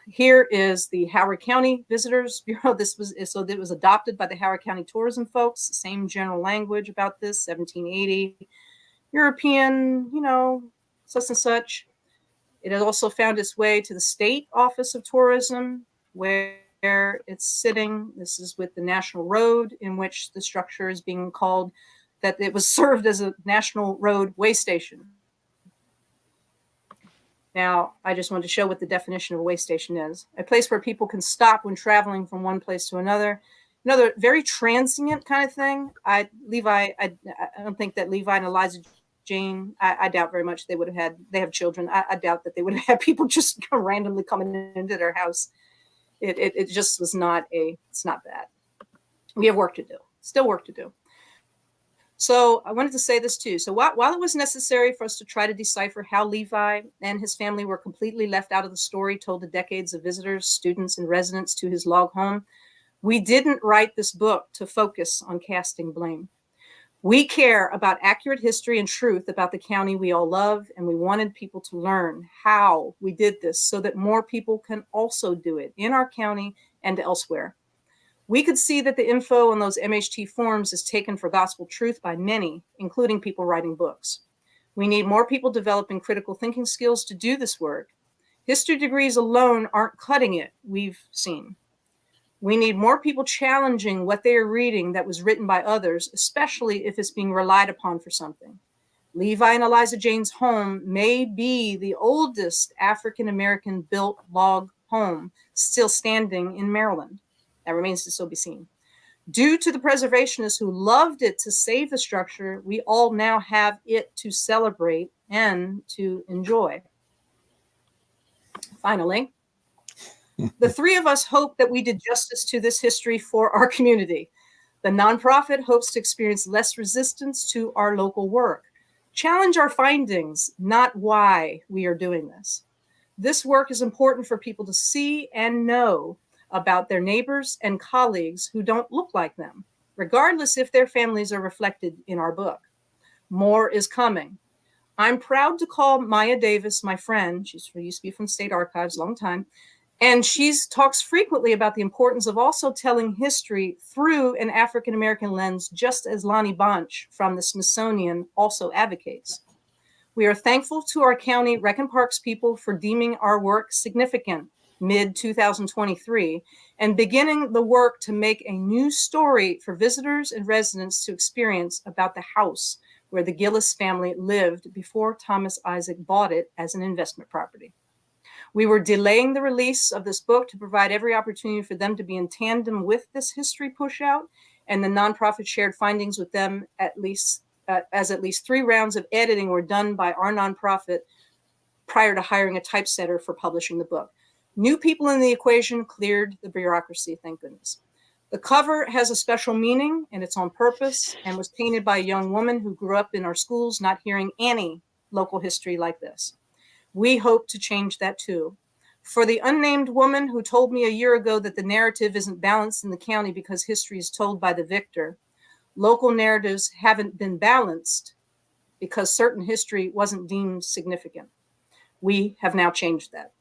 Here is the Howard County Visitors Bureau. It was adopted by the Howard County tourism folks. Same general language about this, 1780. European, such and such. It has also found its way to the State Office of Tourism, where it's sitting. This is with the National Road, in which the structure is being called that it was served as a National Road way station. Now, I just wanted to show what the definition of a way station is. A place where people can stop when traveling from one place to another. Another very transient kind of thing. I don't think that Levi and Eliza Jane, I doubt very much they have children. I doubt that they would have had people just randomly coming into their house. It just was it's not that. We have work to do, still work to do. So I wanted to say this too. So while it was necessary for us to try to decipher how Levi and his family were completely left out of the story told to decades of visitors, students, and residents to his log home, we didn't write this book to focus on casting blame. We care about accurate history and truth about the county we all love, and we wanted people to learn how we did this so that more people can also do it in our county and elsewhere. We could see that the info on those MHT forms is taken for gospel truth by many, including people writing books. We need more people developing critical thinking skills to do this work. History degrees alone aren't cutting it, we've seen. We need more people challenging what they are reading that was written by others, especially if it's being relied upon for something. Levi and Eliza Jane's home may be the oldest African-American built log home still standing in Maryland. That remains to still be seen. Due to the preservationists who loved it to save the structure, we all now have it to celebrate and to enjoy. Finally, the three of us hope that we did justice to this history for our community. The nonprofit hopes to experience less resistance to our local work. Challenge our findings, not why we are doing this. This work is important for people to see and know about their neighbors and colleagues who don't look like them, regardless if their families are reflected in our book. More is coming. I'm proud to call Maya Davis my friend. She used to be from State Archives a long time. And she talks frequently about the importance of also telling history through an African-American lens, just as Lonnie Bonch from the Smithsonian also advocates. We are thankful to our county Rec and Parks people for deeming our work significant mid-2023 and beginning the work to make a new story for visitors and residents to experience about the house where the Gillis family lived before Thomas Isaac bought it as an investment property. We were delaying the release of this book to provide every opportunity for them to be in tandem with this history push out, and the nonprofit shared findings with them as at least 3 rounds of editing were done by our nonprofit prior to hiring a typesetter for publishing the book. New people in the equation cleared the bureaucracy, thank goodness. The cover has a special meaning, and it's on purpose, and was painted by a young woman who grew up in our schools not hearing any local history like this. We hope to change that too. For the unnamed woman who told me a year ago that the narrative isn't balanced in the county because history is told by the victor, local narratives haven't been balanced because certain history wasn't deemed significant. We have now changed that.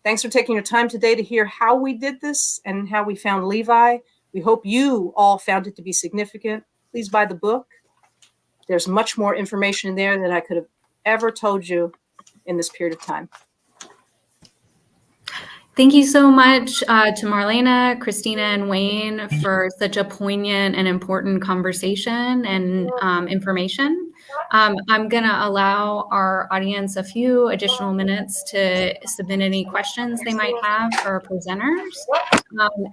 Thanks for taking your time today to hear how we did this and how we found Levi. We hope you all found it to be significant. Please buy the book. There's much more information in there than I could have ever told you in this period of time. Thank you so much to Marlena, Christina, and Wayne for such a poignant and important conversation and information. I'm going to allow our audience a few additional minutes to submit any questions they might have for our presenters.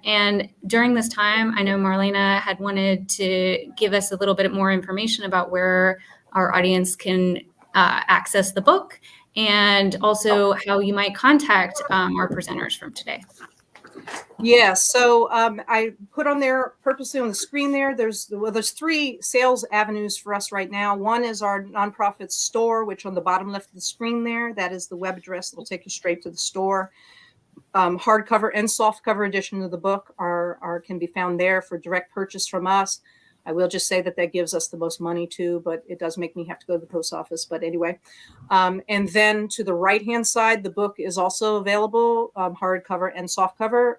And during this time, I know Marlena had wanted to give us a little bit more information about where our audience can access the book, and also how you might contact our presenters from today. Yeah, so I put on there purposely on the screen there. There's 3 sales avenues for us right now. One is our nonprofit store, which on the bottom left of the screen there, that is the web address that will take you straight to the store. Hardcover and softcover edition of the book can be found there for direct purchase from us. I will just say that gives us the most money too, but it does make me have to go to the post office. But anyway, and then to the right-hand side, the book is also available, hardcover and softcover.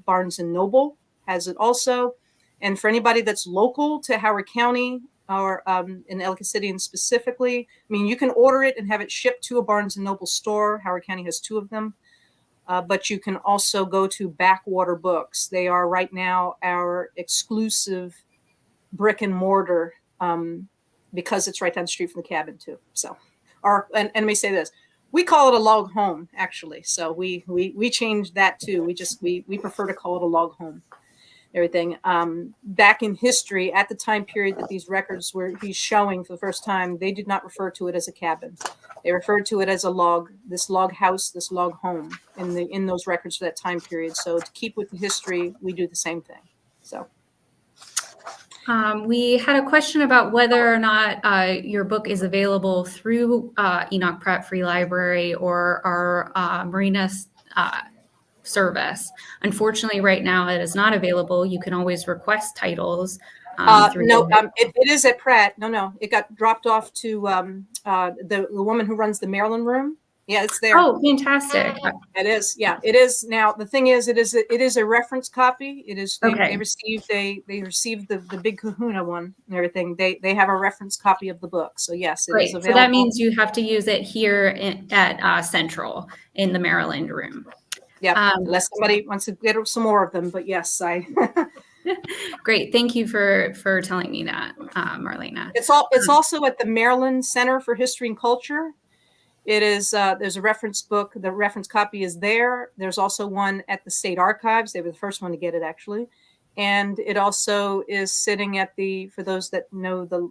Barnes & Noble has it also. And for anybody that's local to Howard County or in Ellicott City and specifically, I mean, you can order it and have it shipped to a Barnes & Noble store. Howard County has 2 of them. But you can also go to Backwater Books. They are right now our exclusive brick and mortar because it's right down the street from the cabin too. So, and let me say this: we call it a log home actually. So we changed that too. We prefer to call it a log home. Everything back in history at the time period that these records he's showing for the first time, they did not refer to it as a cabin. They referred to it as a log house, this log home in those records for that time period. So to keep with the history, we do the same thing. So. We had a question about whether or not your book is available through Enoch Pratt Free Library or our Marina service. Unfortunately, right now it is not available. You can always request titles. It is at Pratt. No, it got dropped off to the woman who runs the Maryland room. Yeah, it's there. Oh, fantastic! It is. Yeah, it is. Now the thing is, it is a reference copy. It is. They received the big Kahuna one and everything. They have a reference copy of the book. So yes, it is available. So that means you have to use it here at Central in the Maryland room. Yeah, unless somebody wants to get some more of them. But yes, I. Great, thank you for telling me that, Marlena. It's also at the Maryland Center for History and Culture. It is, there's a reference book. The reference copy is there. There's also one at the State Archives. They were the first one to get it, actually. And it also is sitting at for those that know the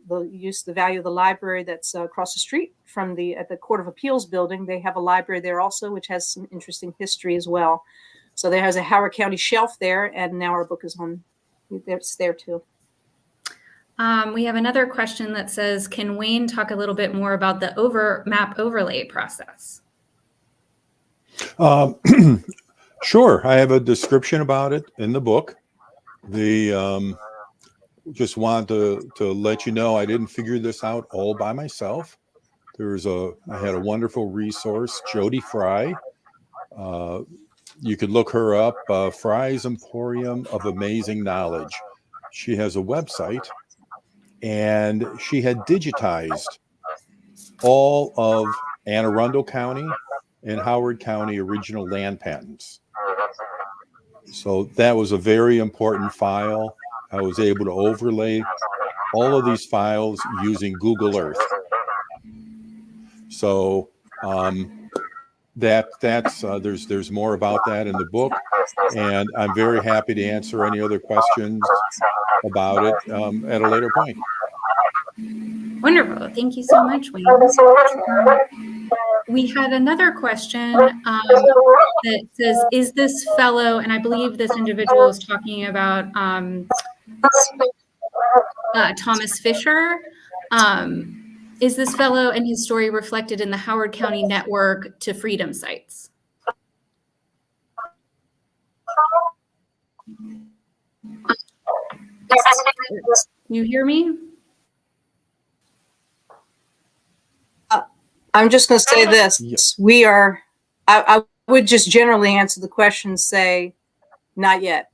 value of the library that's across the street from at the Court of Appeals building. They have a library there also, which has some interesting history as well. So there has a Howard County shelf there, and now our book is it's there too. We have another question that says, can Wayne talk a little bit more about the map overlay process? Sure. I have a description about it in the book. Just want to let you know I didn't figure this out all by myself. I had a wonderful resource, Jody Fry, You could look her up, Fry's Emporium of Amazing Knowledge. She has a website, and she had digitized all of Anne Arundel County and Howard County original land patents. So that was a very important file. I was able to overlay all of these files using Google Earth. So there's more about that in the book, and I'm very happy to answer any other questions about it at a later point. Wonderful. Thank you so much, Wayne. We had another question that says, is this fellow, and I believe this individual is talking about Thomas Fisher, is this fellow and his story reflected in the Howard County network to freedom sites? You hear me? I'm just going to say this. Yes. We are, I would just generally answer the question, say, not yet.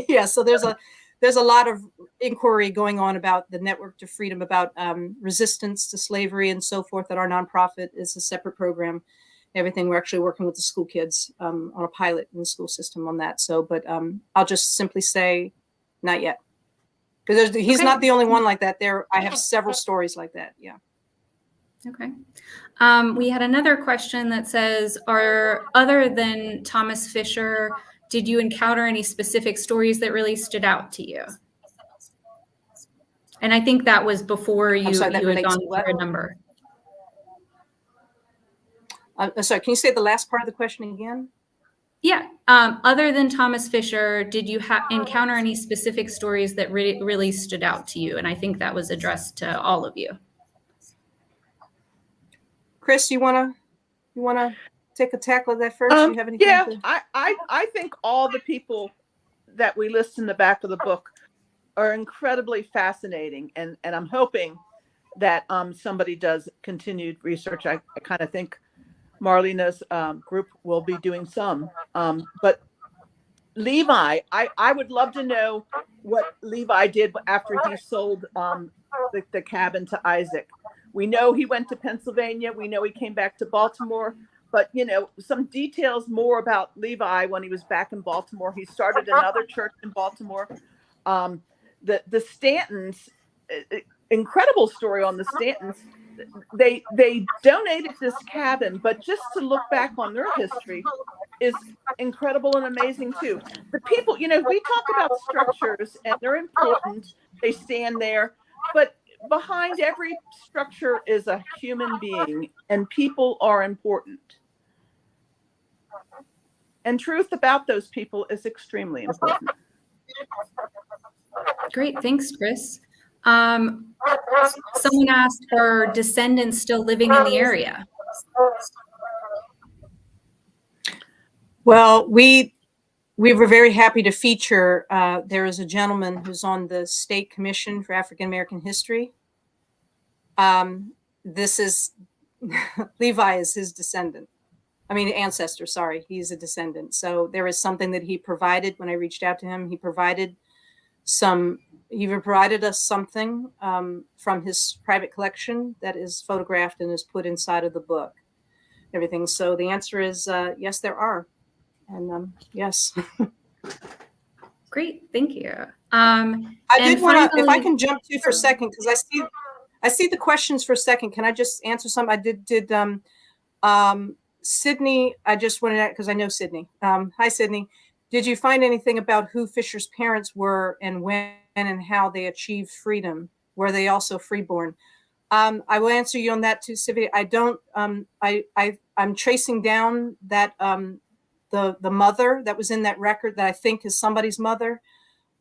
Yeah, so there's a lot of inquiry going on about the Network to Freedom, about resistance to slavery and so forth, that our nonprofit is a separate program. Everything, we're actually working with the school kids on a pilot in the school system on that. So, but I'll just simply say, not yet. Because he's not the only one like that. I have several stories like that, yeah. Okay. We had another question that says, other than Thomas Fisher, did you encounter any specific stories that really stood out to you? And I think that was before you had gone through a number. Sorry, can you say the last part of the question again? Yeah. Other than Thomas Fisher, did you encounter any specific stories that really stood out to you? And I think that was addressed to all of you. Chris, you wanna take a tackle of that first? You have anything? Yeah, I think all the people that we list in the back of the book are incredibly fascinating, and I'm hoping that somebody does continued research. I kind of think Marlena's group will be doing some, but Levi, I would love to know what Levi did after he sold the cabin to Isaac. We know he went to Pennsylvania. We know he came back to Baltimore, but some details more about Levi when he was back in Baltimore. He started another church in Baltimore. The Stantons, incredible story on the Stantons. They donated this cabin, but just to look back on their history is incredible and amazing too. The people, we talk about structures and they're important. They stand there, but behind every structure is a human being, and people are important. And truth about those people is extremely important. Great. Thanks, Chris. Someone asked, are descendants still living in the area? Well, we were very happy to feature, there is a gentleman who's on the State Commission for African American History. This is, Levi is his descendant. I mean, ancestor, sorry, he's a descendant. So there is something that he provided when I reached out to him. He provided us something from his private collection that is photographed and is put inside of the book. Everything. So the answer is yes, there are. And yes. Great, thank you. I did want to, if I can jump to for a second, because I see the questions for a second. Can I just answer some? I did Sydney, I just wanted to, because I know Sydney. Hi, Sydney. Did you find anything about who Fisher's parents were and when and how they achieved freedom? Were they also freeborn? I will answer you on that too, Sylvia. I don't, I'm tracing down that, the mother that was in that record that I think is somebody's mother.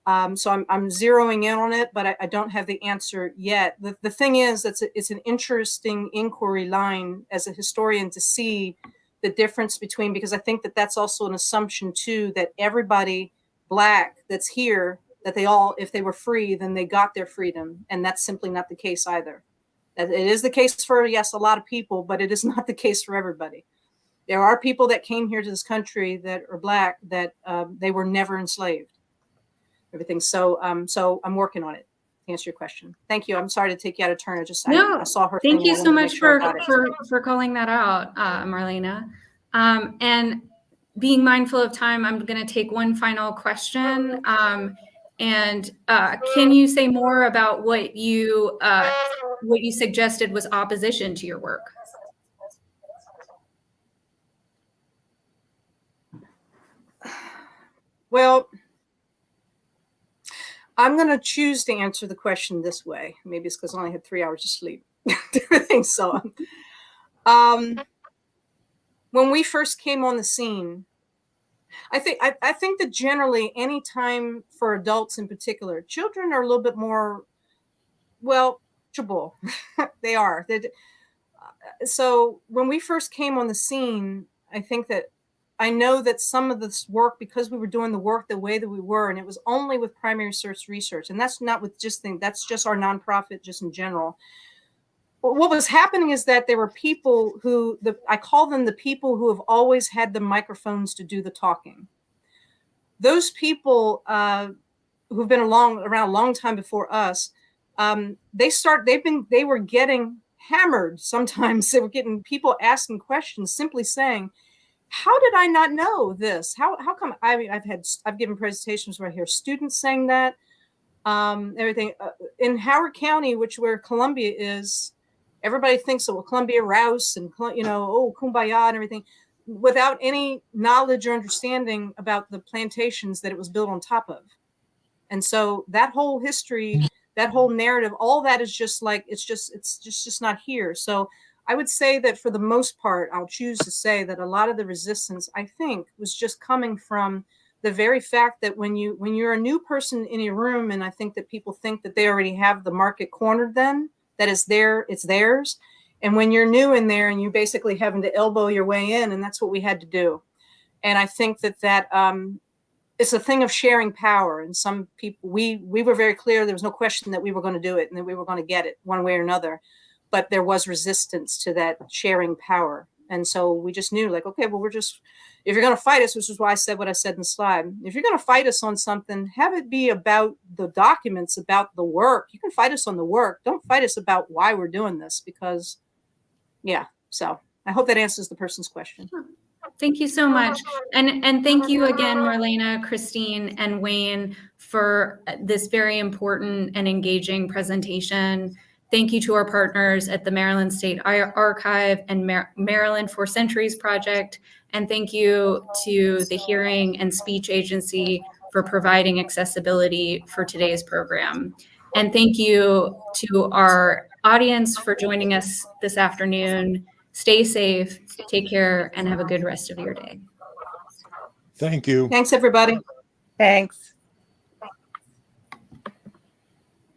So I'm zeroing in on it, but I don't have the answer yet. The thing is, it's an interesting inquiry line as a historian to see the difference between, because I think that that's also an assumption too, that everybody Black that's here, that they all, if they were free, then they got their freedom. And that's simply not the case either. It is the case for, yes, a lot of people, but it is not the case for everybody. There are people that came here to this country that are Black that they were never enslaved. Everything. So I'm working on it. To answer your question. Thank you. I'm sorry to take you out of turn. I saw her. Thank you so much for calling that out, Marlena. And being mindful of time, I'm going to take one final question. And can you say more about what you suggested was opposition to your work? Well, I'm going to choose to answer the question this way. Maybe it's because I only had 3 hours of sleep. So, when we first came on the scene, I think that generally, any time for adults in particular, children are a little bit more, well, teachable. They are. So when we first came on the scene, I know that some of this work, because we were doing the work the way that we were, and it was only with primary source research, and that's not with that's just our nonprofit, just in general. But what was happening is that there were people who, I call them the people who have always had the microphones to do the talking. Those people who've been around a long time before us, they were getting hammered. Sometimes they were getting people asking questions, simply saying, how did I not know this? How come? I've given presentations where I hear students saying that, everything in Howard County, where Columbia is. Everybody thinks of Columbia Rouse and Kumbaya and everything, without any knowledge or understanding about the plantations that it was built on top of. And so that whole history, that whole narrative, all that is just like it's just not here. So I would say that for the most part, I'll choose to say that a lot of the resistance, I think, was just coming from the very fact that when you're a new person in a room, and I think that people think that they already have the market cornered, then that it's theirs. And when you're new in there and you're basically having to elbow your way in, and that's what we had to do. And I think that it's a thing of sharing power. And some people, we were very clear, there was no question that we were going to do it and that we were going to get it one way or another. But there was resistance to that sharing power. And so we just knew, like, okay, well, if you're going to fight us, which is why I said what I said in the slide, if you're going to fight us on something, have it be about the documents, about the work. You can fight us on the work. Don't fight us about why we're doing this, because, yeah. So I hope that answers the person's question. Thank you so much. And thank you again, Marlena, Christine, and Wayne, for this very important and engaging presentation. Thank you to our partners at the Maryland State Archive and Maryland for Centuries Project. And thank you to the Hearing and Speech Agency for providing accessibility for today's program. And thank you to our audience for joining us this afternoon. Stay safe, take care, and have a good rest of your day. Thank you. Thanks, everybody. Thanks.